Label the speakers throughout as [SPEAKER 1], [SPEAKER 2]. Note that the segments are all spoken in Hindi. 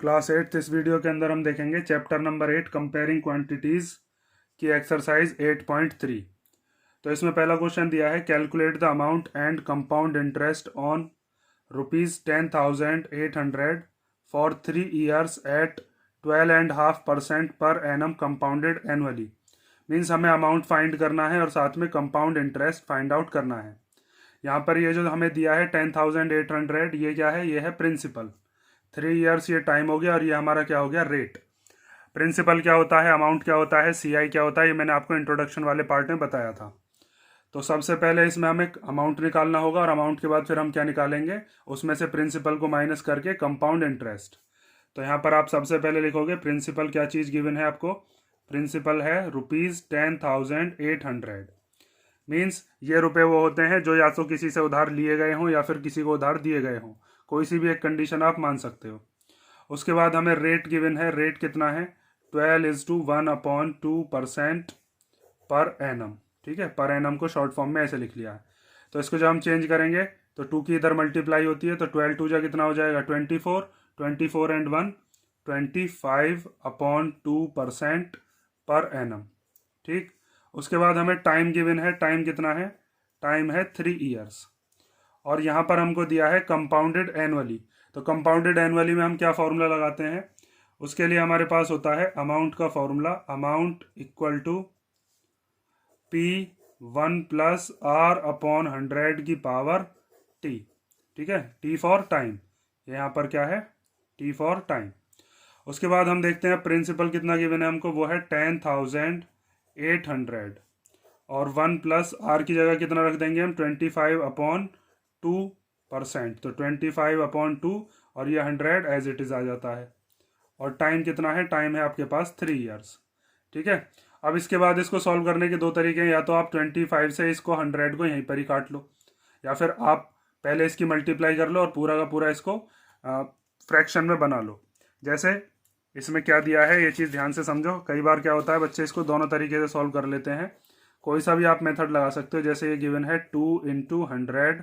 [SPEAKER 1] क्लास 8 इस वीडियो के अंदर हम देखेंगे चैप्टर नंबर 8 कंपेयरिंग क्वांटिटीज की एक्सरसाइज 8.3। तो इसमें पहला क्वेश्चन दिया है calculate the amount and compound interest on ₹10,800 for 3 years at 12.5% per annum compounded annually. Means हमें अमाउंट फाइंड करना है और साथ में कंपाउंड इंटरेस्ट फाइंड आउट करना है। यहाँ पर ये जो हमें दिया है 10,800, ये क्या है? ये है प्रिंसिपल। 3 years ये टाइम हो गया और ये हमारा क्या हो गया? रेट। प्रिंसिपल क्या होता है, अमाउंट क्या होता है, सीआई क्या होता है, ये मैंने आपको इंट्रोडक्शन वाले पार्ट में बताया था। तो सबसे पहले इसमें हमें अमाउंट निकालना होगा और अमाउंट के बाद फिर हम क्या निकालेंगे, उसमें से प्रिंसिपल को माइनस करके कंपाउंड इंटरेस्ट। तो यहाँ पर आप सबसे पहले लिखोगे प्रिंसिपल, क्या चीज़ गिवन है आपको? प्रिंसिपल है ₹10,800। मीन्स ये रुपए वो होते हैं जो या तो किसी से उधार लिए गए हों या फिर किसी को उधार दिए गए हों। कोई सी भी एक कंडीशन आप मान सकते हो। उसके बाद हमें रेट गिवन है। रेट कितना है? 12:1/2% पर एनम। ठीक है, पर एनम को शॉर्ट फॉर्म में ऐसे लिख लिया है। तो इसको जब हम चेंज करेंगे तो 2 की इधर मल्टीप्लाई होती है, तो 12 2 जा कितना हो जाएगा? 24। 24 एंड 1 25/2% पर एनम। ठीक। उसके बाद हमें टाइम गिवन है। टाइम कितना है? टाइम है 3 years। और यहाँ पर हमको दिया है कंपाउंडेड एनुअली। तो कंपाउंडेड एनुअली में हम क्या फॉर्मूला लगाते हैं? उसके लिए हमारे पास होता है अमाउंट का formula, amount equal to P1 + R/100 की पावर T। ठीक है, T फॉर टाइम। यहाँ पर क्या है? T for time. उसके बाद हम देखते हैं प्रिंसिपल कितना गिवन है हमको, वो है 10,800। और 1 + R की जगह कितना रख देंगे हम? 25/2%। तो 25/2 और ये 100 एज इट इज़ आ जाता है। और टाइम कितना है? टाइम है आपके पास 3 years। ठीक है। अब इसके बाद इसको सॉल्व करने के दो तरीके हैं। या तो आप 25 से इसको 100 को यहीं पर ही काट लो, या फिर आप पहले इसकी मल्टीप्लाई कर लो और पूरा का पूरा इसको फ्रैक्शन में बना लो। जैसे इसमें क्या दिया है ये चीज़ ध्यान से समझो। कई बार क्या होता है, बच्चे इसको दोनों तरीके से सॉल्व कर लेते हैं। कोई सा भी आप मेथड लगा सकते हो। जैसे ये गिवन है 2 × 100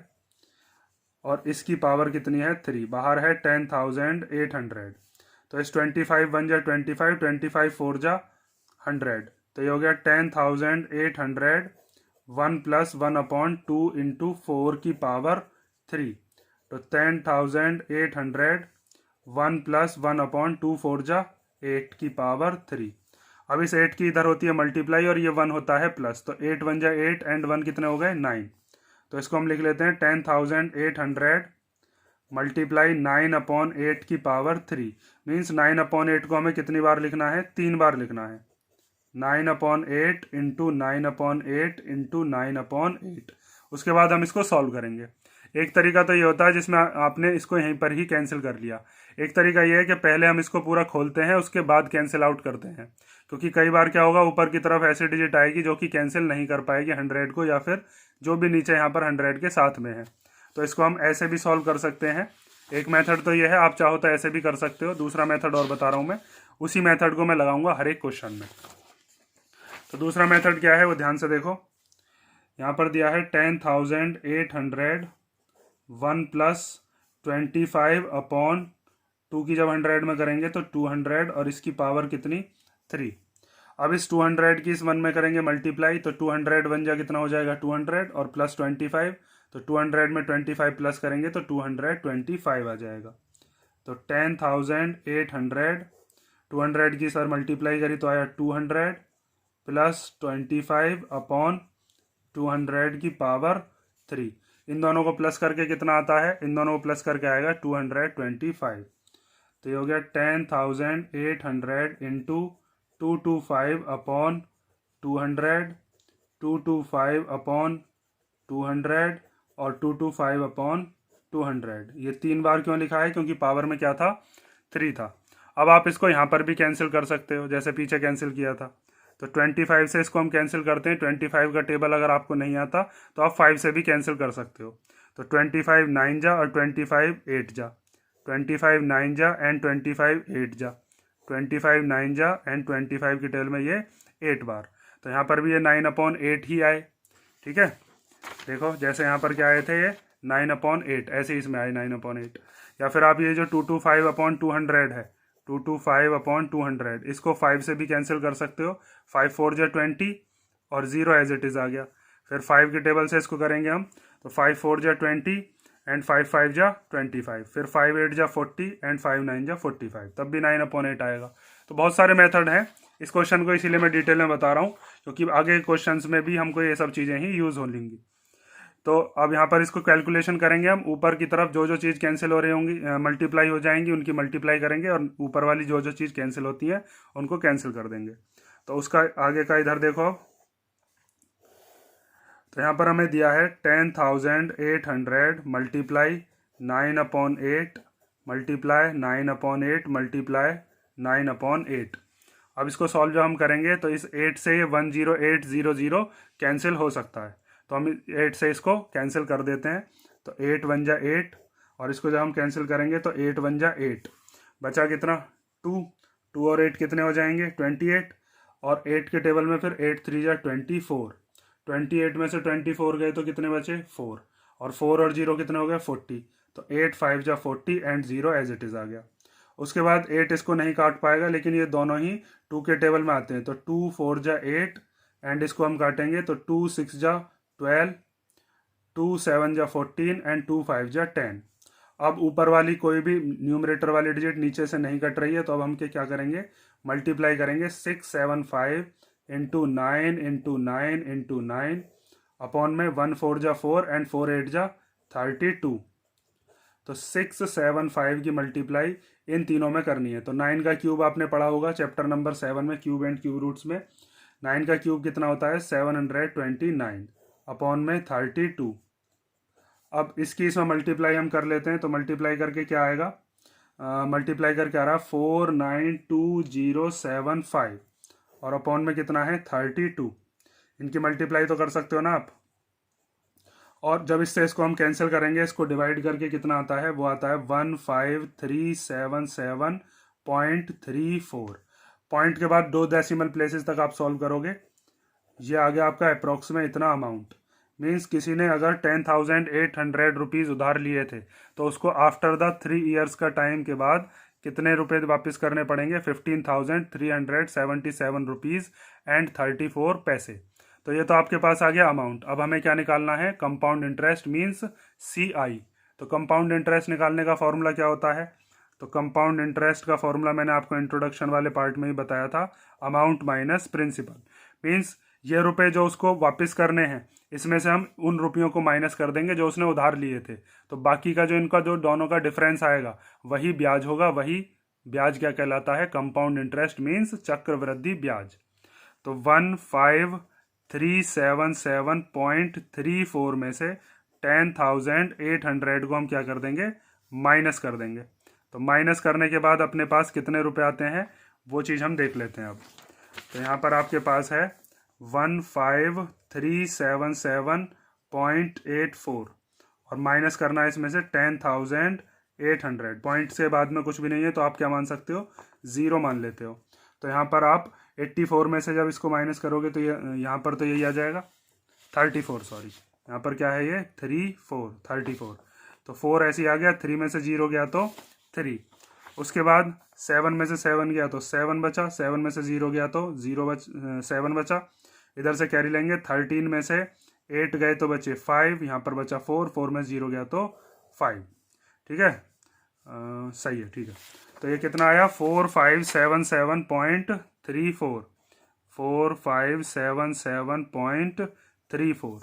[SPEAKER 1] और इसकी पावर कितनी है? 3। बाहर है 10,800। तो इस 25 बन जा 25, 25 4 जा 100। तो ये हो गया 10,800। 1 + 1/2 × 4 की पावर 3। तो 10,800। 1 + 1/2 4 जा 8 की पावर 3। अब इस 8 की इधर होती है मल्टीप्लाई और ये 1 होता है प्लस। तो 8 बन जाए 8 एंड 1 कितने हो गए? 9। तो इसको हम लिख लेते हैं 10,800 मल्टीप्लाई 9/8 की पावर 3। मीन्स 9/8 को हमें कितनी बार लिखना है? 3 बार लिखना है। 9/8 × 9/8 × 9/8। उसके बाद हम इसको सॉल्व करेंगे। एक तरीका तो ये होता है जिसमें आपने इसको यहीं पर ही कैंसिल कर लिया। एक तरीका ये है कि पहले हम इसको पूरा खोलते हैं, उसके बाद कैंसिल आउट करते हैं। क्योंकि कई बार क्या होगा, ऊपर की तरफ ऐसी डिजिट आएगी जो कि कैंसिल नहीं कर पाएगी 100 को, या फिर जो भी नीचे यहाँ पर 100 के साथ में है। तो इसको हम ऐसे भी सॉल्व कर सकते हैं। एक मेथड तो ये है, आप चाहो तो ऐसे भी कर सकते हो। दूसरा मेथड और बता रहा हूँ मैं, उसी मेथड को मैं लगाऊंगा हर एक क्वेश्चन में। तो दूसरा मेथड क्या है वो ध्यान से देखो। यहाँ पर दिया है 10,800। 1 + 25/2 की जब 100 में करेंगे तो 200 और इसकी पावर कितनी? 3। अब इस 200 की इस 1 में करेंगे मल्टीप्लाई, तो 200 बन जा कितना हो जाएगा? 200 और प्लस 25। तो 200 में 25 प्लस करेंगे तो 225 आ जाएगा। तो 10,800 200 की सर मल्टीप्लाई करी तो आया 200 + 25/200 की पावर 3। इन दोनों को प्लस करके कितना आता है? इन दोनों को प्लस करके आएगा 225। तो ये हो गया 10,800 × 225/200, 225/200 और 225/200। ये 3 बार क्यों लिखा है? क्योंकि पावर में क्या था? 3 था। अब आप इसको यहाँ पर भी कैंसिल कर सकते हो, जैसे पीछे कैंसिल किया था। तो 25 से इसको हम कैंसिल करते हैं। 25 का टेबल अगर आपको नहीं आता तो आप 5 से भी कैंसिल कर सकते हो। तो 25 9 जा और 25 8 जा। 25 9 जा एंड 25 8 जा। 25 9 जा एंड 25 की टेल में ये 8 बार। तो यहाँ पर भी ये 9/8 ही आए। ठीक है, देखो जैसे यहाँ पर क्या आए थे, ये 9/8, ऐसे इसमें आए 9/8। या फिर आप ये जो 225/200 है, 225/200, इसको 5 से भी कैंसिल कर सकते हो। 5 4 जा 20 और 0 एज इट इज़ आ गया। फिर 5 के टेबल से इसको करेंगे हम, तो 5 4 जा 20 एंड 5 5 जा 25, फिर 5 8 जा 40 एंड 5 9 जा 45, तब भी 9/8 आएगा। तो बहुत सारे मेथड हैं इस क्वेश्चन को, इसीलिए मैं डिटेल में बता रहा हूँ, क्योंकि आगे क्वेश्चन में भी हमको ये सब चीज़ें ही यूज़ हो लेंगी। तो अब यहाँ पर इसको कैलकुलेशन करेंगे हम, ऊपर की तरफ जो जो चीज़ कैंसिल हो रही होंगी मल्टीप्लाई हो जाएंगी, उनकी मल्टीप्लाई करेंगे, और ऊपर वाली जो जो चीज़ कैंसिल होती है उनको कैंसिल कर देंगे। तो उसका आगे का इधर देखो अब, तो यहाँ पर हमें दिया है 10,800 मल्टीप्लाई 9/8 मल्टीप्लाई 9/8 मल्टीप्लाई 9/8। अब इसको सॉल्व जब हम करेंगे तो इस 8 से ये 10800 कैंसिल हो सकता है, तो हम 8 से इसको कैंसिल कर देते हैं। तो 8 1 जा 8, और इसको जब हम कैंसिल करेंगे तो 8 1 जा 8, बचा कितना 2 और 8 कितने हो जाएंगे 28, और 8 के टेबल में फिर 8 3 जा 24, 28 में से 24 गए तो कितने बचे 4, और 4 और 0 कितने हो गए 40, तो 8 5 जा 40 एंड 0 एज इट इज़ आ गया। उसके बाद 8 इसको नहीं काट पाएगा, लेकिन ये दोनों ही 2 के टेबल में आते हैं, तो 2 4 जा 8 एंड इसको हम काटेंगे तो 2 6 जा 12, 2 7 जा 14 एंड 2 5 जा 10। अब ऊपर वाली कोई भी न्यूमरेटर वाली डिजिट नीचे से नहीं कट रही है, तो अब हम क्या करेंगे, मल्टीप्लाई करेंगे 675 इंटू 9 इंटू 9 इंटू 9 अपॉन में 1 4 जा 4 एंड 4 8 जा 32। तो 675 की मल्टीप्लाई इन तीनों में करनी है। तो 9 का क्यूब आपने पढ़ा होगा चैप्टर नंबर 7 में, क्यूब एंड क्यूब रूट्स में। 9 का क्यूब कितना होता है 729 अपॉन में 32। अब इसकी इसमें मल्टीप्लाई हम कर लेते हैं, तो मल्टीप्लाई करके क्या आएगा, मल्टीप्लाई करके आ रहा है 492075, और अपॉन में कितना है 32। इनकी मल्टीप्लाई तो कर सकते हो ना आप। और जब इससे इसको हम कैंसिल करेंगे, इसको डिवाइड करके कितना आता है, वो आता है 15377.34। पॉइंट के बाद 2 डेसिमल प्लेसेस तक आप सॉल्व करोगे, ये आ गया आपका अप्रोक्स में इतना अमाउंट। मीन्स किसी ने अगर 10,800 रुपीज़ उधार लिए थे, तो उसको आफ्टर द 3 ईयर्स का टाइम के बाद कितने रुपए वापस करने पड़ेंगे 15,377 रुपीज़ एंड 34 पैसे। तो ये तो आपके पास आ गया अमाउंट। अब हमें क्या निकालना है, कंपाउंड इंटरेस्ट मीन्स CI। तो कंपाउंड इंटरेस्ट निकालने का फॉर्मूला क्या होता है, तो कंपाउंड इंटरेस्ट का फॉर्मूला मैंने आपको इंट्रोडक्शन वाले पार्ट में ही बताया था, अमाउंट माइनस प्रिंसिपल। मीन्स ये रुपए जो उसको वापस करने हैं, इसमें से हम उन रुपयों को माइनस कर देंगे जो उसने उधार लिए थे, तो बाकी का जो इनका जो दोनों का डिफरेंस आएगा वही ब्याज होगा। वही ब्याज क्या कहलाता है, कंपाउंड इंटरेस्ट मीन्स चक्रवृद्धि ब्याज। तो 15,377.34 में से 10,800 को हम क्या कर देंगे, माइनस कर देंगे। तो माइनस करने के बाद अपने पास कितने रुपए आते हैं वो चीज़ हम देख लेते हैं अब। तो यहाँ पर आपके पास है 15,377.84, और माइनस करना है इसमें से 10,800। पॉइंट से बाद में कुछ भी नहीं है, तो आप क्या मान सकते हो, 0 मान लेते हो। तो यहाँ पर आप 84 में से जब इसको माइनस करोगे तो ये यहाँ पर तो यही आ जाएगा 34, सॉरी यहाँ पर क्या है ये 34। तो 4 ऐसे ही आ गया, 3 में से 0 गया तो 3। उसके बाद 7 में से 7 गया तो 7 बचा, 7 में से 0 गया तो 7 बचा। इधर से कैरी लेंगे, 13 में से 8 गए तो बचे 5, यहाँ पर बचा 4 में 0 गया तो 5। ठीक है, सही है, ठीक है। तो ये कितना आया 4577.34, 4577.34।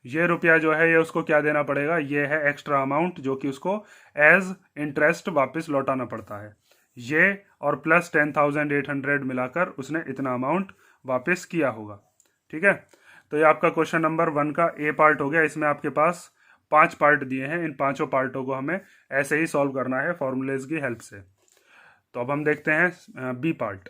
[SPEAKER 1] ये रुपया जो है ये उसको क्या देना पड़ेगा, ये है एक्स्ट्रा अमाउंट जो कि उसको एज इंटरेस्ट वापस लौटाना पड़ता है। ये और प्लस 10,800 मिलाकर उसने इतना अमाउंट वापस किया होगा। ठीक है, तो ये आपका क्वेश्चन नंबर 1 का ए पार्ट हो गया। इसमें आपके पास 5 पार्ट दिए हैं, इन 5 पार्टों को हमें ऐसे ही सॉल्व करना है फॉर्मूलेज की हेल्प से। तो अब हम देखते हैं बी पार्ट।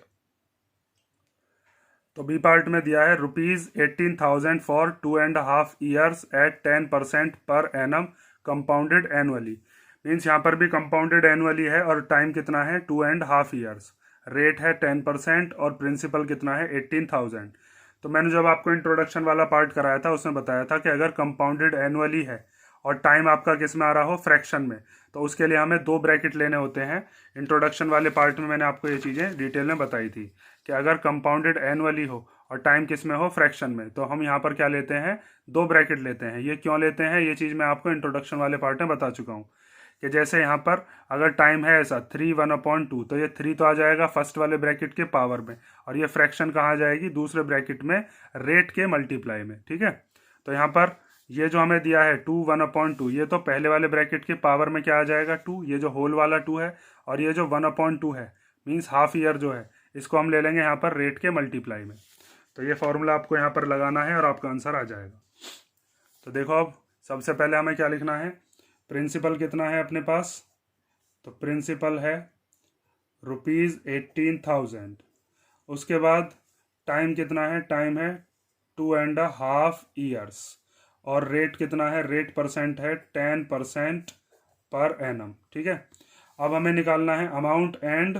[SPEAKER 1] तो बी पार्ट में दिया है ₹18,000 फॉर 2.5 ईयर्स एट 10% पर एनम कंपाउंडेड एनुअली। मीन्स यहाँ पर भी कंपाउंडेड एनुअली है और टाइम कितना है 2.5 ईयर्स, रेट है 10% और प्रिंसिपल कितना है 18,000। तो मैंने जब आपको इंट्रोडक्शन वाला पार्ट कराया था उसमें बताया था कि अगर कंपाउंडेड एनुअली है और टाइम आपका किस में आ रहा हो, फ्रैक्शन में, तो उसके लिए हमें दो ब्रैकेट लेने होते हैं। इंट्रोडक्शन वाले पार्ट में मैंने आपको ये चीज़ें डिटेल में बताई थी कि अगर कंपाउंडेड एनुअली हो और टाइम किस में हो, फ्रैक्शन में, तो हम यहाँ पर क्या लेते हैं, दो ब्रैकेट लेते हैं। ये क्यों लेते हैं, ये चीज़ मैं आपको इंट्रोडक्शन वाले पार्ट में बता चुका हूँ कि जैसे यहाँ पर अगर टाइम है ऐसा 3 1/2, तो ये 3 तो आ जाएगा फर्स्ट वाले ब्रैकेट के पावर में, और ये फ्रैक्शन कहाँ आ जाएगी, दूसरे ब्रैकेट में रेट के मल्टीप्लाई में। ठीक है, तो यहाँ पर ये जो हमें दिया है 2 1/2, ये तो पहले वाले ब्रैकेट के पावर में क्या आ जाएगा, 2, ये जो होल वाला 2 है, और ये जो 1/2 है मीन्स हाफ ईयर जो है, इसको हम ले लेंगे यहाँ पर रेट के मल्टीप्लाई में। तो ये फॉर्मूला आपको यहाँ पर लगाना है और आपका आंसर आ जाएगा। तो देखो अब सबसे पहले हमें क्या लिखना है, प्रिंसिपल कितना है अपने पास, तो प्रिंसिपल है ₹18,000। उसके बाद टाइम कितना है, टाइम है 2.5 ईयर्स, और रेट कितना है, रेट परसेंट है 10% पर एनम। ठीक है, अब हमें निकालना है अमाउंट एंड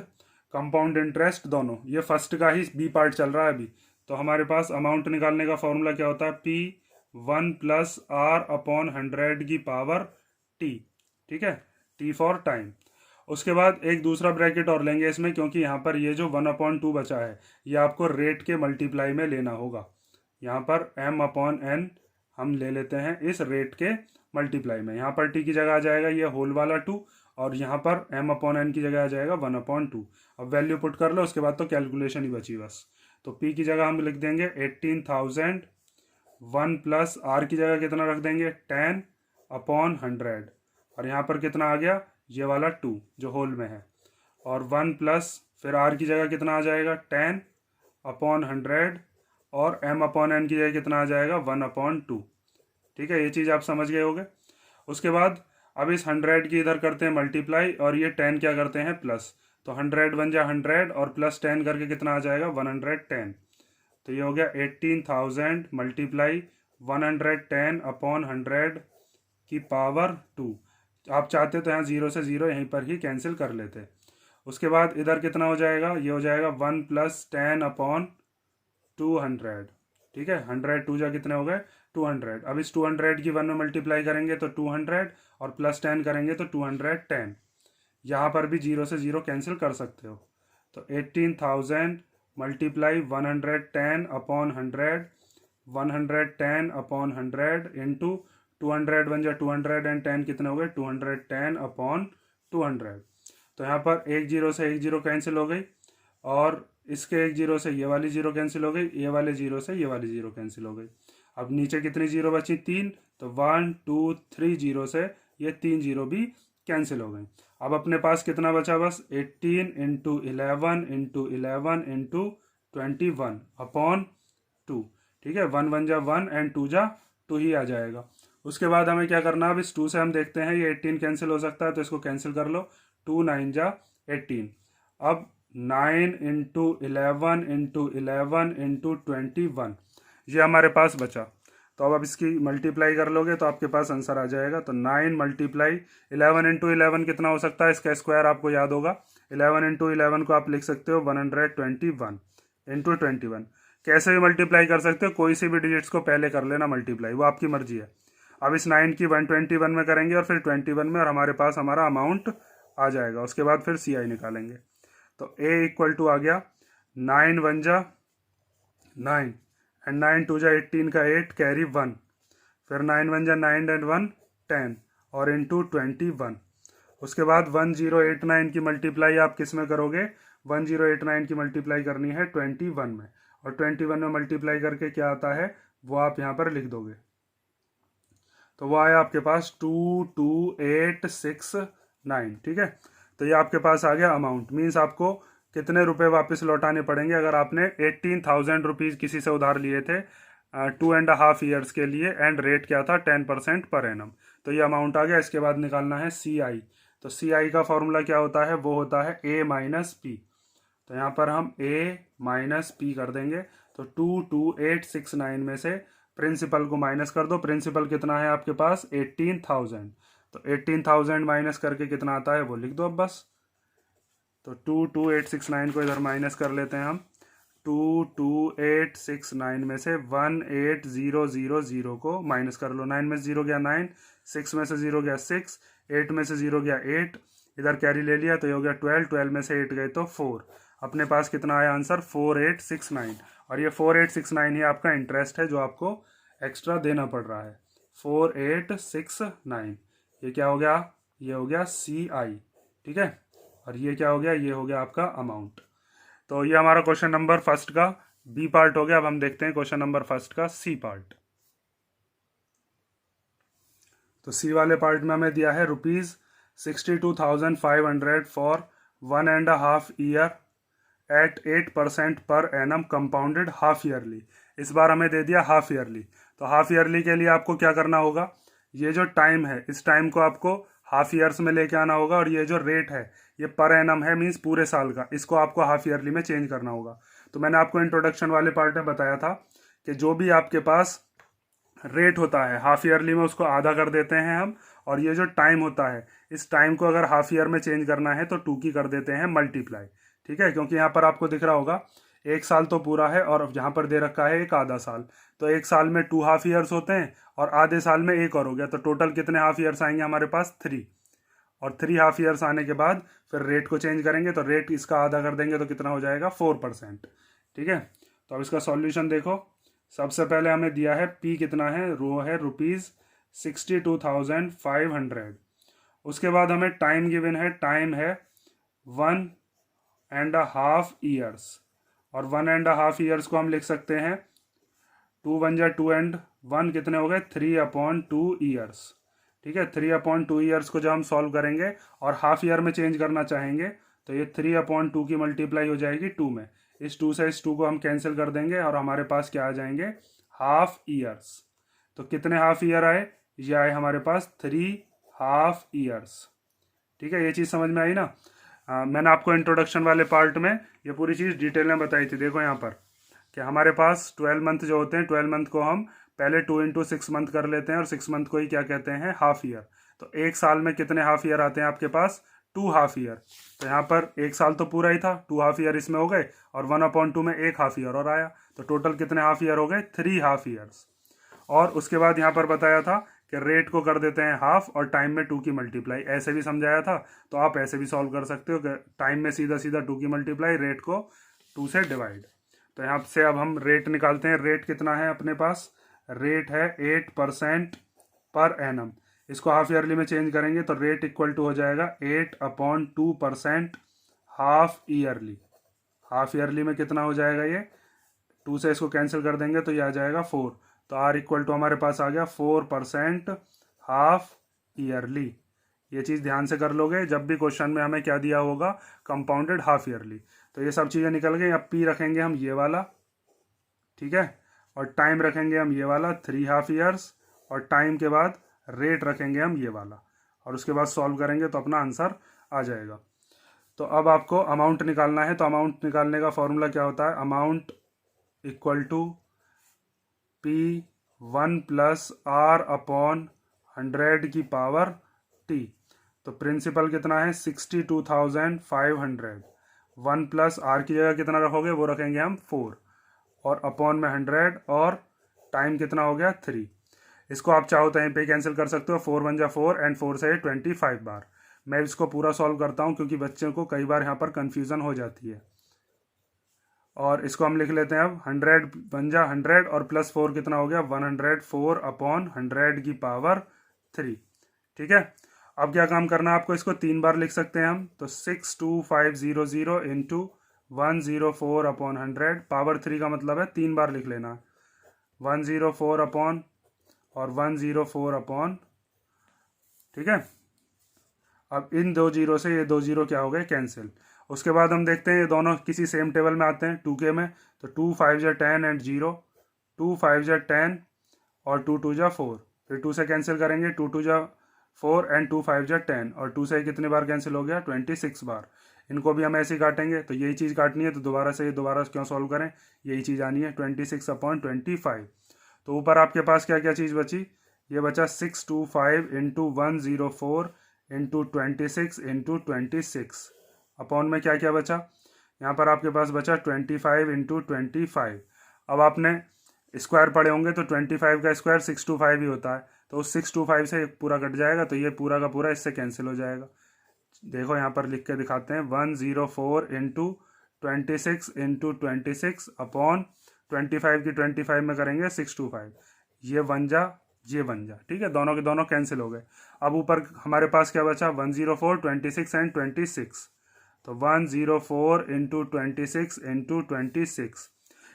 [SPEAKER 1] कंपाउंड इंटरेस्ट दोनों। ये फर्स्ट का ही बी पार्ट चल रहा है अभी। तो हमारे पास अमाउंट निकालने का फॉर्मूला क्या होता है, P1 + R/100 की पावर T। ठीक है, T फॉर टाइम। उसके बाद एक दूसरा ब्रैकेट और लेंगे इसमें, क्योंकि यहाँ पर ये जो 1/2 बचा है ये आपको रेट के मल्टीप्लाई में लेना होगा। यहाँ पर M/N हम ले लेते हैं इस रेट के मल्टीप्लाई में। यहाँ पर T की जगह आ जाएगा ये होल वाला 2, और यहाँ पर M/N की जगह आ जाएगा 1/2। अब वैल्यू पुट कर लो, उसके बाद तो कैलकुलेशन ही बची बस। तो P की जगह हम लिख देंगे 18,000, 1 + R की जगह कितना रख देंगे, 10/100, और यहाँ पर कितना आ गया, ये वाला 2 जो होल में है, और 1 प्लस फिर R की जगह कितना आ जाएगा, 10/100, और M/N की जगह कितना आ जाएगा, 1/2। ठीक है, ये चीज़ आप समझ गए होगे। उसके बाद अब इस 100 की इधर करते हैं मल्टीप्लाई, और ये 10 क्या करते हैं प्लस, तो 100 बन जाए 100 और प्लस 10 करके कितना आ जाएगा, 110। तो ये हो गया 18,000 मल्टीप्लाई 110/100 की पावर 2। आप चाहते तो यहाँ 0 से 0 यहीं पर ही कैंसिल कर लेते। उसके बाद इधर कितना हो जाएगा, ये हो जाएगा 1 + 10/200। ठीक है, 100 2 जा कितने हो गए, 200। अब इस 200 की 1 में मल्टीप्लाई करेंगे तो 200, और प्लस 10 करेंगे तो 210। यहाँ पर भी 0 से 0 कैंसिल कर सकते हो। तो 18,000 मल्टीप्लाई 110/100, 110/100 इंटू 200 बन जाए 210, कितने हो गए, 210/200। तो यहाँ पर एक 0 से एक 0 कैंसिल हो गई, और इसके एक 0 से ये वाली 0 कैंसिल हो गई, ये वाले 0 से ये वाली 0 कैंसिल हो गई। अब नीचे कितनी 0 बची, 3, तो 1 2 3 0 से ये 3 0 भी कैंसिल हो गई। अब अपने पास कितना बचा, बस 18 × 11 × 11 × 21/2। ठीक है, 1 1 जा 1 एंड 2 जा 2 ही आ जाएगा। उसके बाद हमें क्या करना है, अब इस 2 से हम देखते हैं ये 18 कैंसिल हो सकता है, तो इसको कैंसिल कर लो, 2 9 जा 18। अब 9 × 11 × 11 × 21 ये हमारे पास बचा। तो अब इसकी मल्टीप्लाई कर लोगे तो आपके पास आंसर आ जाएगा। तो 9 मल्टीप्लाई 11 × 11 कितना हो सकता है, इसका स्क्वायर आपको याद होगा। 11 × 11 को आप लिख सकते हो 121 × 21। कैसे भी मल्टीप्लाई कर सकते हो, कोई सी भी डिजिट्स को पहले कर लेना मल्टीप्लाई, वो आपकी मर्जी है। अब इस 9 की 121 में करेंगे और फिर 21 में, और हमारे पास हमारा अमाउंट आ जाएगा। उसके बाद फिर CI निकालेंगे। तो A = आ गया 9 1 जा 9 एंड 9 2 जा 18 का 8 कैरी 1, फिर 9 1 जा 9 एंड 1 10 और इंटू 21। उसके बाद 1089 की मल्टीप्लाई आप किस में करोगे, 1089 की मल्टीप्लाई करनी है 21 में, और 21 में मल्टीप्लाई करके क्या आता है वो आप यहाँ पर लिख दोगे। तो वो आया आपके पास 22869। ठीक है, तो ये आपके पास आ गया अमाउंट। मीन्स आपको कितने रुपए वापस लौटाने पड़ेंगे अगर आपने 18,000 रुपीज़ किसी से उधार लिए थे 2.5 ईयर्स के लिए, एंड रेट क्या था 10% पर एनम। तो ये अमाउंट आ गया। इसके बाद निकालना है CI। तो CI का फॉर्मूला क्या होता है, वो होता है A - P। तो यहाँ पर हम A - P कर देंगे। तो 22869 में से प्रिंसिपल को माइनस कर दो। प्रिंसिपल कितना है आपके पास 18,000, तो 18,000 माइनस करके कितना आता है वो लिख दो अब बस। तो 22869 को इधर माइनस कर लेते हैं हम। 22,869 में से 18,000 को माइनस कर लो। 9 में से 0 गया 9, 6 में से 0 गया 6, 8 में से 0 गया 8, इधर कैरी ले लिया तो ये हो गया 12, 12 में से 8 गए तो 4। अपने पास कितना आया आंसर? 4869। और ये 4869 ही आपका इंटरेस्ट है जो आपको एक्स्ट्रा देना पड़ रहा है। 4869 ये क्या हो गया? ये हो गया CI, ठीक है। और ये क्या हो गया? ये हो गया आपका अमाउंट। तो ये हमारा क्वेश्चन नंबर फर्स्ट का बी पार्ट हो गया। अब हम देखते हैं क्वेश्चन नंबर फर्स्ट का सी पार्ट। तो सी वाले पार्ट में हमें दिया है ₹62,500 for 1.5 year at 8% per annum compounded half yearly. इस बार हमें दे दिया हाफ ईयरली। तो हाफ ईयरली के लिए आपको क्या करना होगा? ये जो टाइम है इस टाइम को आपको हाफ ईयर्स में लेके आना होगा, और ये जो रेट है ये पर एनम है, मीन्स पूरे साल का, इसको आपको हाफ ईयरली में चेंज करना होगा। तो मैंने आपको इंट्रोडक्शन वाले पार्ट में बताया था कि जो भी आपके पास रेट होता है हाफ ईयरली में उसको आधा कर देते हैं हम, और ये जो टाइम होता है इस टाइम को अगर हाफ ईयर में चेंज करना है तो 2 की कर देते हैं मल्टीप्लाई, ठीक है। क्योंकि यहाँ पर आपको दिख रहा होगा 1 साल तो पूरा है और यहाँ पर दे रखा है एक आधा साल, तो 1 साल में 2 हाफ ईयर्स होते हैं और आधे साल में एक और हो गया, तो टोटल कितने हाफ ईयर्स आएंगे हमारे पास? 3। और 3 हाफ ईयर्स आने के बाद फिर रेट को चेंज करेंगे, तो रेट इसका आधा कर देंगे तो कितना हो जाएगा? 4%, ठीक है। तो अब इसका सॉल्यूशन देखो। सबसे पहले हमें दिया है पी कितना है? वो है ₹62,500। उसके बाद हमें टाइम गिवन है, टाइम है 1.5 ईयर्स, और 1.5 ईयर्स को हम लिख सकते हैं 2 1 जा 2 एंड 1 कितने हो गए? 3/2 ईयर्स, ठीक है। 3/2 ईयर्स को जब हम सॉल्व करेंगे और हाफ ईयर में चेंज करना चाहेंगे तो ये 3/2 की मल्टीप्लाई हो जाएगी 2 में। इस 2 से इस 2 को हम कैंसिल कर देंगे और हमारे पास क्या आ जाएंगे? Half years. तो कितने हाफ ईयर आए? ये आए हमारे पास 3 हाफ ईयर्स, ठीक है। ये चीज़ समझ में आई ना? मैंने आपको इंट्रोडक्शन वाले पार्ट में ये पूरी चीज़ डिटेल में बताई थी। देखो यहाँ पर कि हमारे पास 12 मंथ जो होते हैं, 12 मंथ को हम पहले 2 × 6 मंथ कर लेते हैं और 6 मंथ को ही क्या कहते हैं? Half year. तो एक साल में कितने हाफ ईयर आते हैं आपके पास? 2 हाफ ईयर। तो यहाँ पर एक साल तो पूरा ही था, 2 हाफ ईयर इसमें हो गए, और 1/2 में एक हाफ ईयर और आया, तो टोटल कितने हाफ ईयर हो गए? 3 हाफ ईयर्स। और उसके बाद यहाँ पर बताया था कि रेट को कर देते हैं हाफ और टाइम में 2 की मल्टीप्लाई, ऐसे भी समझाया था। तो आप ऐसे भी सॉल्व कर सकते हो कि टाइम में सीधा सीधा 2 की मल्टीप्लाई, रेट को 2 से डिवाइड। तो यहाँ से अब हम रेट निकालते हैं। रेट कितना है अपने पास? रेट है 8% पर एनम। इसको हाफ ईयरली में चेंज करेंगे तो रेट इक्वल टू हो जाएगा 8/2% हाफ ईयरली। हाफ ईयरली में कितना हो जाएगा? ये 2 से इसको कैंसिल कर देंगे तो ये आ जाएगा 4। तो आर इक्वल टू हमारे पास आ गया 4% हाफ ईयरली। ये चीज़ ध्यान से कर लोगे जब भी क्वेश्चन में हमें क्या दिया होगा? Compounded half yearly. तो ये सब चीज़ें निकल गई। अब पी रखेंगे हम ये वाला, ठीक है, और टाइम रखेंगे हम ये वाला 3 हाफ ईयर्स, और टाइम के बाद रेट रखेंगे हम ये वाला, और उसके बाद सॉल्व करेंगे तो अपना आंसर आ जाएगा। तो अब आपको अमाउंट निकालना है। तो अमाउंट निकालने का फॉर्मूला क्या होता है? Amount equal to P1 + R/100 की पावर T। तो प्रिंसिपल कितना है? 62,500। 1 + R की जगह कितना रखोगे? वो रखेंगे हम 4, और अपॉन में 100, और टाइम कितना हो गया? 3। इसको आप चाहो तो यहीं पे कैंसिल कर सकते हो। 4 1 जा 4 एंड 4 से 25 बार। मैं इसको पूरा सॉल्व करता हूँ क्योंकि बच्चों को कई बार यहाँ पर कन्फ्यूज़न हो जाती है। और इसको हम लिख लेते हैं अब 100 1 जा 100 और +4 कितना हो गया? 104/100 की पावर 3, ठीक है। अब क्या काम करना है आपको? इसको 3 बार लिख सकते हैं हम। तो 62500 इंटू 104/100 पावर 3 का मतलब है 3 बार लिख लेना। 104 अपॉन और 104 ठीक है। अब इन 2 जीरो से ये 2 जीरो क्या हो गए? कैंसिल। उसके बाद हम देखते हैं ये दोनों किसी सेम टेबल में आते हैं 2K में। तो 2 5 जा 10 एंड 0, 2 5 जा 10 और 2 2 जा 4। फिर 2 से कैंसिल करेंगे, 2 2 जा 4 एंड 2 5 जा 10, और 2 से कितनी बार कैंसिल हो गया? 26 बार। इनको भी हम ऐसे ही काटेंगे। तो यही चीज़ काटनी है, तो दोबारा से दोबारा क्यों सॉल्व करें? यही चीज़ आनी है 26/25। तो ऊपर आपके पास क्या क्या चीज़ बची? ये बचा 625 इंटू 104 इंटू 26 इंटू 26 अपॉन में क्या क्या बचा? यहाँ पर आपके पास बचा 25 इंटू 25। अब आपने स्क्वायर पढ़े होंगे तो 25 का स्क्वायर 625 ही होता है, तो उस 625 से पूरा कट जाएगा, तो ये पूरा का पूरा इससे कैंसिल हो जाएगा। देखो यहाँ पर लिख के दिखाते हैं, 104 इंटू 26 इंटू 26 अपॉन 25 की 25 में करेंगे 625, ये बन जा ये बन जा, ठीक है, दोनों के दोनों कैंसिल हो गए। अब ऊपर हमारे पास क्या बचा, 104 26 एंड 26, तो 104 इंटू 26 इंटू 26,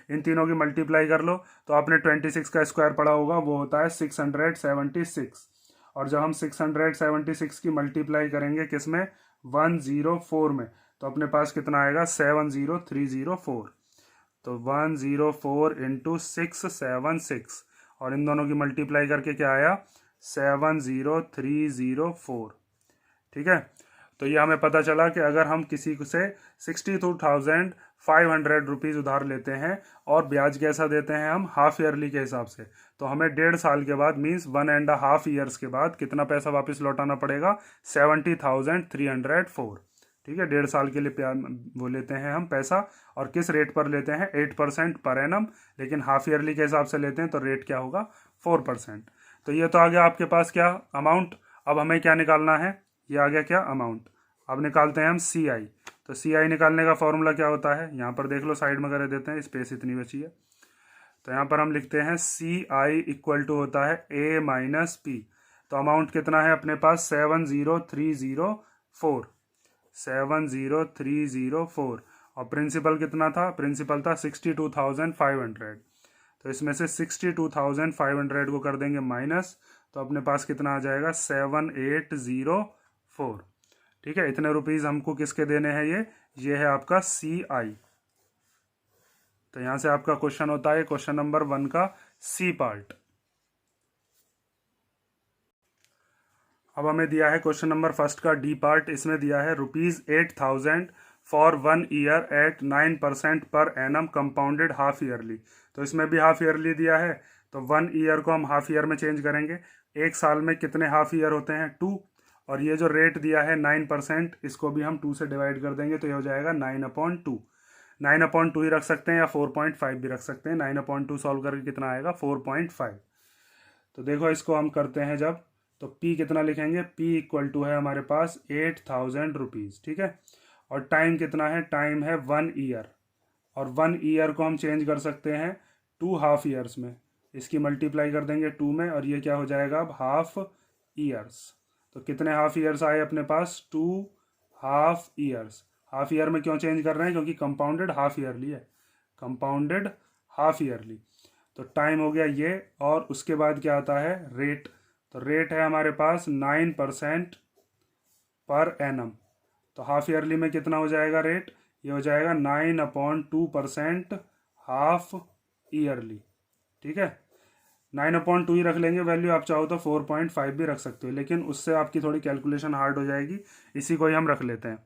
[SPEAKER 1] इन तीनों की मल्टीप्लाई कर लो, तो आपने 26 का स्क्वायर पढ़ा होगा, वो होता है 676, और जब हम 676 की मल्टीप्लाई करेंगे किस में, 104 में, तो अपने पास कितना आएगा, 70304, तो 104 इंटू 676, और इन दोनों की मल्टीप्लाई करके क्या आया, 70304, ठीक है। तो ये हमें पता चला कि अगर हम किसी से 62,500 रुपीज़ उधार लेते हैं और ब्याज कैसा देते हैं हम, हाफ ईयरली के हिसाब से, तो हमें 1.5 साल के बाद मीन्स 1.5 ईयर्स के बाद कितना पैसा वापस लौटाना पड़ेगा, 70,304, ठीक है। 1.5 साल के लिए वो लेते हैं हम पैसा, और किस रेट पर लेते हैं, 8% पर एनम, लेकिन हाफ ईयरली के हिसाब से लेते हैं तो रेट क्या होगा, 4%। तो ये तो आ गया आपके पास क्या, अमाउंट। अब हमें क्या निकालना है, ये आ गया क्या, अमाउंट। अब निकालते हैं हम सी आई। तो सी आई निकालने का फॉर्मूला क्या होता है, यहाँ पर देख लो, साइड में कर देते हैं, स्पेस इतनी बची है, तो यहाँ पर हम लिखते हैं सी आई इक्वल टू होता है ए माइनस पी। तो अमाउंट कितना है अपने पास, 70304, 70304, और प्रिंसिपल कितना था, प्रिंसिपल था 62,500, तो इसमें से 62,500 को कर देंगे माइनस, तो अपने पास कितना आ जाएगा, 7804, ठीक है। इतने रुपीज़ हमको किसके देने हैं, ये है आपका सी आई। तो यहाँ से आपका क्वेश्चन होता है क्वेश्चन नंबर 1 का सी पार्ट। अब हमें दिया है क्वेश्चन नंबर 1 का डी पार्ट। इसमें दिया है ₹8,000 फॉर 1 ईयर एट 9% पर एनम कंपाउंडेड हाफ ईयरली। तो इसमें भी हाफ ईयरली दिया है, तो 1 ईयर को हम हाफ ईयर में चेंज करेंगे। एक साल में कितने हाफ ईयर होते हैं, 2, और ये जो रेट दिया है 9%, इसको भी हम 2 से डिवाइड कर देंगे, तो ये हो जाएगा 9/2। 9/2 ही रख सकते हैं या 4.5 भी रख सकते हैं। 9/2 सॉल्व करके कितना आएगा, 4.5। तो देखो इसको हम करते हैं जब, तो P कितना लिखेंगे, P इक्वल टू है हमारे पास 8,000 रुपीज़, ठीक है। और टाइम कितना है, टाइम है 1 ईयर, और 1 ईयर को हम चेंज कर सकते हैं 2 हाफ ईयर्स में। इसकी मल्टीप्लाई कर देंगे 2 में, और ये क्या हो जाएगा अब, हाफ ईयर्स। तो कितने हाफ ईयर्स आए अपने पास, 2 हाफ ईयर्स। हाफ ईयर में क्यों चेंज कर रहे हैं, क्योंकि कंपाउंडेड हाफ ईयरली है, कंपाउंडेड हाफ ईयरली। तो टाइम हो गया ये, और उसके बाद क्या आता है, रेट। तो रेट है हमारे पास 9% पर एनम। तो हाफ ईयरली में कितना हो जाएगा रेट, ये हो जाएगा 9/2% हाफ ईयरली, ठीक है। 9/2 ही रख लेंगे वैल्यू, आप चाहो तो 4.5 भी रख सकते हो, लेकिन उससे आपकी थोड़ी कैलकुलेशन हार्ड हो जाएगी, इसी को ही हम रख लेते हैं।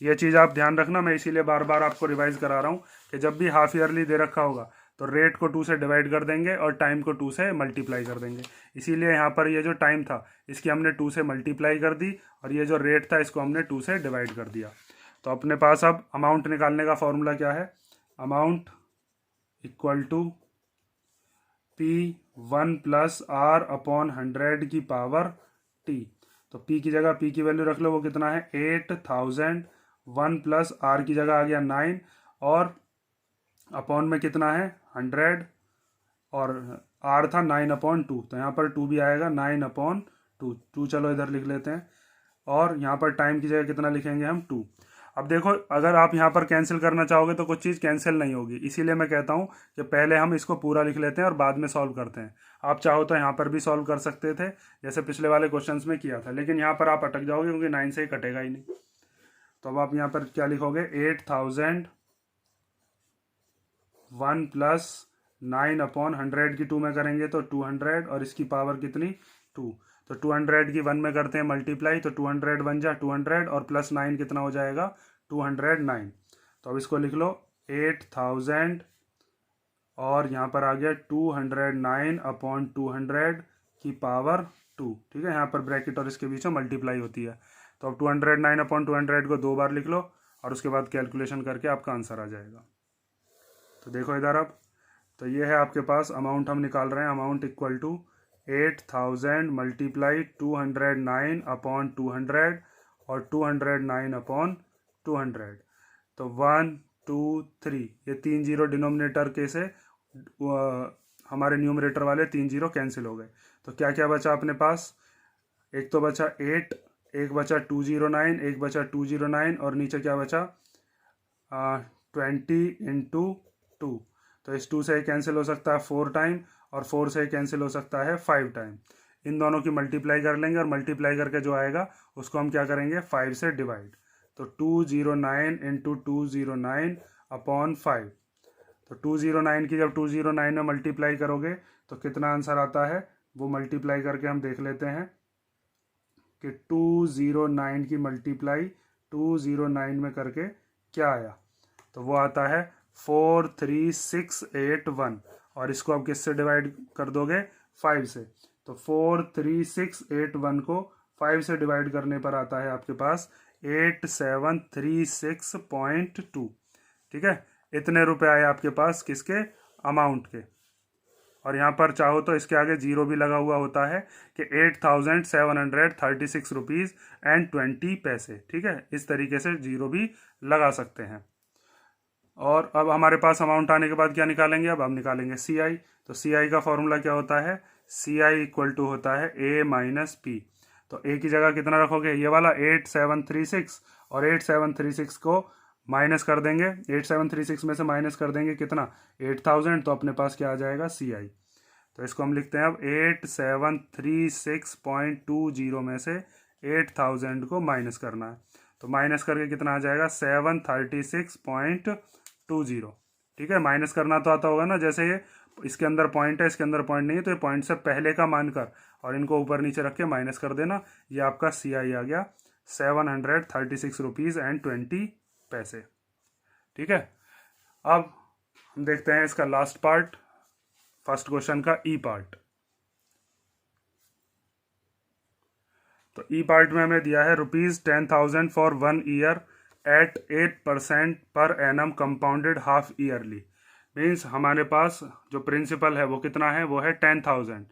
[SPEAKER 1] ये चीज़ आप ध्यान रखना, मैं इसीलिए बार बार आपको रिवाइज करा रहा हूँ कि जब भी हाफ ईयरली दे रखा होगा तो रेट को 2 से डिवाइड कर देंगे और टाइम को 2 से मल्टीप्लाई कर देंगे। इसीलिए यहाँ पर ये जो टाइम था इसकी हमने 2 से मल्टीप्लाई कर दी, और ये जो रेट था इसको हमने 2 से डिवाइड कर दिया। तो अपने पास अब अमाउंट निकालने का फॉर्मूला क्या है, amount equal to P1 + R/100 की पावर T। तो P की जगह P की वैल्यू रख लो, वो कितना है 8,000, 1 + R की जगह आ गया 9, और अपॉन में कितना है 100, और R था 9/2, तो यहाँ पर 2 भी आएगा, 9/2। 2 चलो इधर लिख लेते हैं, और यहाँ पर टाइम की जगह कितना लिखेंगे हम, 2। अब देखो अगर आप यहाँ पर कैंसिल करना चाहोगे तो कुछ चीज़ कैंसिल नहीं होगी, इसीलिए मैं कहता हूँ कि पहले हम इसको पूरा लिख लेते हैं और बाद में सॉल्व करते हैं। आप चाहो तो यहाँ पर भी सॉल्व कर सकते थे जैसे पिछले वाले क्वेश्चंस में किया था, लेकिन यहाँ पर आप अटक जाओगे क्योंकि 9 से ही कटेगा ही नहीं। तो अब आप यहाँ पर क्या लिखोगे, 8,000, 1 + 9/100 की 2 में करेंगे तो 200, और इसकी पावर कितनी 2। तो 200 की 1 में करते हैं मल्टीप्लाई, तो 200 बन जा 200, और +9 कितना हो जाएगा 209। तो अब इसको लिख लो 8,000, और यहाँ पर आ गया 209/200 की पावर 2, ठीक है। यहाँ पर ब्रैकेट और इसके बीच में मल्टीप्लाई होती है, तो अब 209/200 को 2 बार लिख लो, और उसके बाद कैलकुलेशन करके आपका आंसर आ जाएगा। तो देखो इधर अब, तो ये है आपके पास अमाउंट हम निकाल रहे हैं। Amount equal to 8000 multiply 209 upon 200 और 209 अपॉन 200। तो 1 2 3, ये 3 जीरो डिनोमिनेटर के से हमारे न्यूमरेटर वाले 3 जीरो कैंसिल हो गए। तो क्या क्या बचा अपने पास, एक तो बचा 8, एक बचा 209, एक बचा 209 और नीचे क्या बचा 20 इंटू 2। तो इस 2 से कैंसिल हो सकता है 4 टाइम और 4 से कैंसिल हो सकता है 5 टाइम। इन दोनों की मल्टीप्लाई कर लेंगे और मल्टीप्लाई करके जो आएगा उसको हम क्या करेंगे 5 से डिवाइड। तो 209 इंटू 209 अपॉन 5। तो 209 की जब 209 में मल्टीप्लाई करोगे तो कितना आंसर आता है, वो मल्टीप्लाई करके हम देख लेते हैं कि 209 की मल्टीप्लाई 209 में करके क्या आया। तो वो आता है 43681 और इसको आप किससे डिवाइड कर दोगे 5 से। तो 43681 को 5 से डिवाइड करने पर आता है आपके पास 8736.2। ठीक है, इतने रुपए आए आपके पास किसके, अमाउंट के। और यहाँ पर चाहो तो इसके आगे जीरो भी लगा हुआ होता है कि 8736 रुपीज़ एंड 20 पैसे। ठीक है, इस तरीके से जीरो भी लगा सकते हैं। और अब हमारे पास अमाउंट आने के बाद क्या निकालेंगे, अब हम निकालेंगे सी आई। तो सी आई का फॉर्मूला क्या होता है, सी आई इक्वल टू होता है ए माइनस पी। तो ए की जगह कितना रखोगे, ये वाला 8736, और 8736 को माइनस कर देंगे, 8736 में से माइनस कर देंगे कितना 8000। तो अपने पास क्या आ जाएगा सी आई। तो इसको हम लिखते हैं अब 8736.20 में से 8000 को माइनस करना है। तो माइनस करके कितना आ जाएगा 736.20। ठीक है, माइनस करना तो आता होगा ना, जैसे ये इसके अंदर पॉइंट है, इसके अंदर पॉइंट नहीं है, तो ये पॉइंट से पहले का मानकर और इनको ऊपर नीचे रख के माइनस कर देना। ये आपका सी आई आ गया 736 रुपीज़ एंड 20 पैसे। ठीक है, अब हम देखते हैं इसका लास्ट पार्ट, फर्स्ट क्वेश्चन का ई पार्ट। तो ई पार्ट में हमें दिया है ₹10,000 for 1 year at 8% per annum compounded half yearly. Means हमारे पास जो प्रिंसिपल है वो कितना है, वो है 10,000।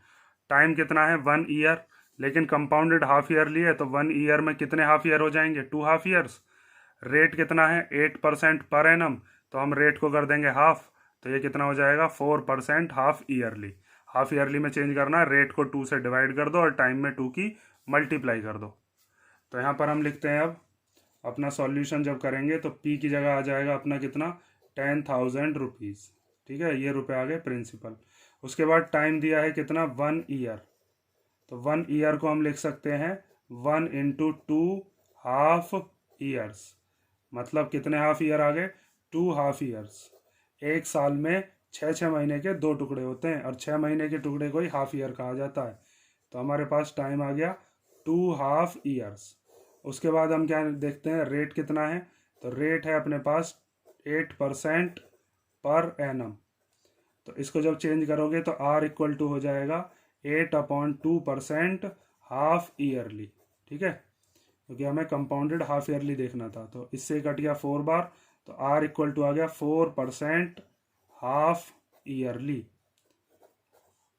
[SPEAKER 1] टाइम कितना है 1 ईयर, लेकिन कंपाउंडेड हाफ ईयरली है, तो 1 ईयर में कितने हाफ ईयर हो जाएंगे 2 हाफ ईयर्स। रेट कितना है 8% पर एनम, तो हम रेट को कर देंगे हाफ। तो ये कितना हो जाएगा 4% हाफ ईयरली। हाफ ईयरली में चेंज करना है, रेट को 2 से डिवाइड कर दो और टाइम में 2 की मल्टीप्लाई कर दो। तो यहाँ पर हम लिखते हैं अब अपना सॉल्यूशन जब करेंगे तो पी की जगह आ जाएगा अपना कितना 10,000 रुपीज़। ठीक है, ये रुपए आ गए प्रिंसिपल। उसके बाद टाइम दिया है कितना 1 ईयर। तो 1 ईयर को हम लिख सकते हैं 1 इंटू 2 हाफ ईयर्स। मतलब कितने हाफ ईयर आ गए 2 हाफ ईयर्स। एक साल में 6 महीने के 2 टुकड़े होते हैं और 6 महीने के टुकड़े को ही हाफ ईयर कहा जाता है। तो हमारे पास टाइम आ गया 2 हाफ ईयर्स। उसके बाद हम क्या देखते हैं, रेट कितना है। तो रेट है अपने पास 8% पर एनम। तो इसको जब चेंज करोगे तो आर इक्वल टू हो जाएगा 8/2% हाफ ईयरली। ठीक है, क्योंकि हमें कंपाउंडेड हाफ ईयरली देखना था। तो इससे कट गया 4 बार, तो आर इक्वल टू आ गया 4% हाफ ईयरली।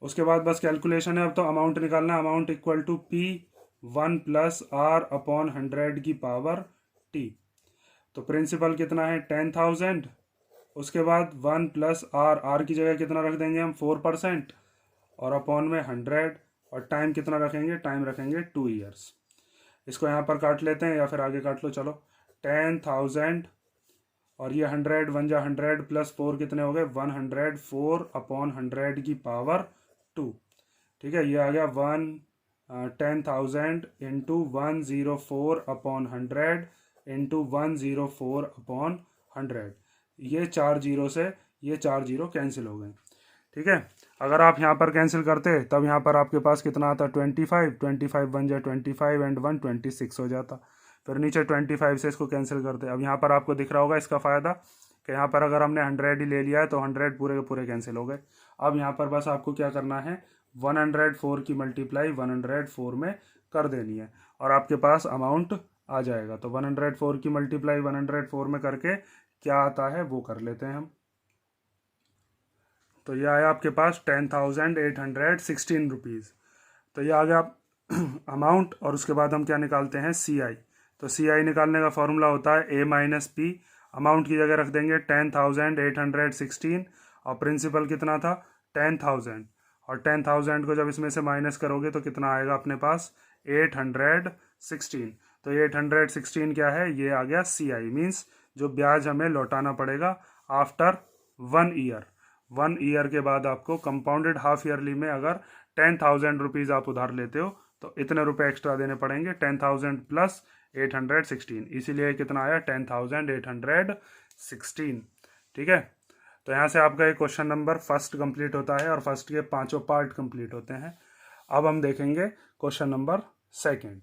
[SPEAKER 1] उसके बाद बस कैलकुलेशन है, अब तो अमाउंट निकालना है। Amount equal to P 1 plus R upon 100 की पावर टी। तो प्रिंसिपल कितना है 10,000। उसके बाद 1 प्लस आर, आर की जगह कितना रख देंगे हम 4% और अपॉन में 100 और टाइम कितना रखेंगे, टाइम रखेंगे 2 ईयर्स। इसको यहाँ पर काट लेते हैं या फिर आगे काट लो, चलो 10,000 और ये 100 1 जा 100 प्लस 4 कितने हो गए 104 अपॉन 100 की पावर 2। ठीक है, ये आ गया 10,000 इंटू 104 अपॉन 100 इंटू 104 अपॉन 100। ये 4 जीरो से ये 4 जीरो कैंसिल हो गए। ठीक है, अगर आप यहाँ पर कैंसिल करते तब यहाँ पर आपके पास कितना आता 25 1 जा 25 एंड 1 26 हो जाता। फिर नीचे 25 से इसको कैंसिल करते। अब यहाँ पर आपको दिख रहा होगा इसका फ़ायदा कि यहाँ पर अगर हमने 100 ही ले लिया है तो 100 पूरे के पूरे कैंसिल हो गए। अब यहाँ पर बस आपको क्या करना है 104 की मल्टीप्लाई 104 में कर देनी है और आपके पास अमाउंट आ जाएगा। तो 104 की मल्टीप्लाई 104 में करके क्या आता है वो कर लेते हैं हम। तो ये आया आपके पास 10,816 रुपीज़। तो ये आ गया अमाउंट। और उसके बाद हम क्या निकालते हैं, सी आई। तो सी आई निकालने का फॉर्मूला होता है ए माइनस पी। अमाउंट की जगह रख देंगे 10,816 और प्रिंसिपल कितना था 10,000। और 10,000 को जब इसमें से माइनस करोगे तो कितना आएगा अपने पास 816। तो 816 क्या है, ये आ गया सी आई, मीन्स जो ब्याज हमें लौटाना पड़ेगा आफ्टर 1 ईयर। 1 ईयर के बाद आपको कंपाउंडेड हाफ ईयरली में अगर 10,000 रुपीज़ आप उधार लेते हो तो इतने रुपए एक्स्ट्रा देने पड़ेंगे, 10,000 प्लस 816, इसीलिए कितना आया 10,816। ठीक है। तो यहाँ से आपका ये क्वेश्चन नंबर फर्स्ट कंप्लीट होता है और फर्स्ट के 5 पार्ट कंप्लीट होते हैं। अब हम देखेंगे क्वेश्चन नंबर सेकंड।